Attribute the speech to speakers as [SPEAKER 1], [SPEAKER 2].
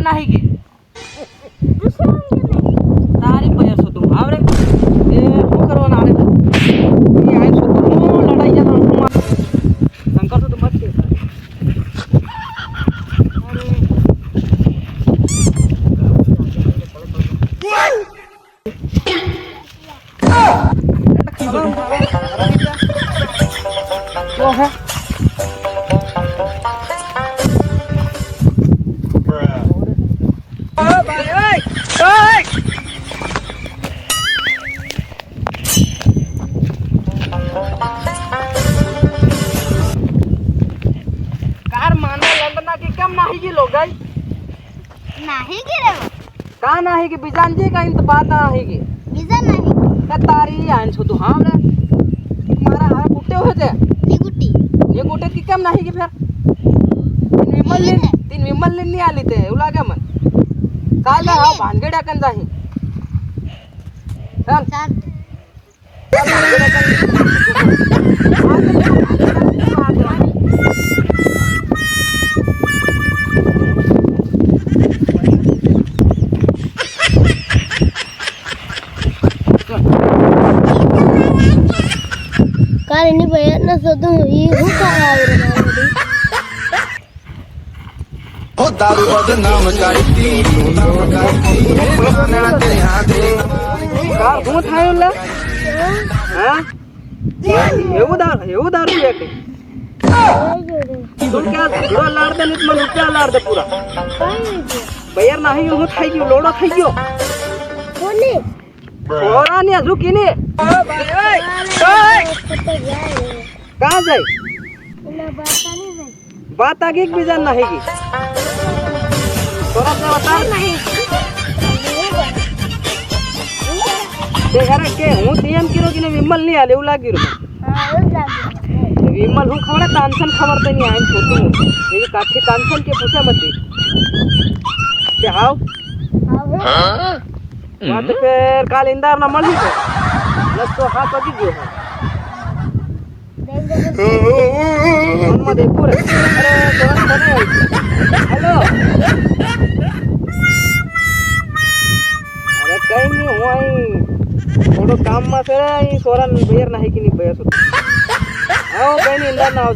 [SPEAKER 1] नाही की તારી પૈયા છો તું આવરે એ શું કરવાના આને એ આઈ છો તું લડાઈ જતો શંકર તો મત કે वो है कार माना लंडना की कम नहीं की लोग गई
[SPEAKER 2] नहीं की रे
[SPEAKER 1] का नहीं की बिजान जी का इंत बात नहीं की
[SPEAKER 2] बिजा नहीं
[SPEAKER 1] का तारी आन छो तू हां रे तुम्हारा हां कुट्टे हुए थे
[SPEAKER 2] निगुटी
[SPEAKER 1] ये कुट्टे की कम नहीं की फिर तीन विमल नहीं आली ते उला का मन काल का हां भानगड्या कन जाही चल
[SPEAKER 2] चाल काल इन्हीं भैया ना सोचूं ये हूँ कहाँ आये रे मालूम
[SPEAKER 3] ओ दारू बदनाम करती
[SPEAKER 1] कार હું થાયો લે હા એવું દારૂ લે કે તું ક્યાં ઘડો લાડ દે ને મને રૂપિયા લાડ દે પૂરા બયાર નહીં હું થઈ ગયો લોડો થઈ ગયો
[SPEAKER 2] કોને
[SPEAKER 1] ઓરા ને ઝુકીને ઓ ભાઈ ઓય कहाँ जाए बात आगे एक बीजा नहीं की थोड़ा सा बता नहीं ते घरे के हूँ टीएम किरो की ने विमल नहीं आले उला गिरो विमल हूँ खबर टेंशन खबर तो नहीं आई छोटू ये काठी टेंशन के पूछे मत ते हाउ बात फिर काल इंदार ना मली है न तो हाथ लगी गयो है मम्मा देखो रे अरे कौन बने हेलो अरे कहीं नहीं हुआ ही थोड़ा काम में से सोरन बेर नहीं कि नहीं बेर आओ कहीं नहीं इंदर ना आओ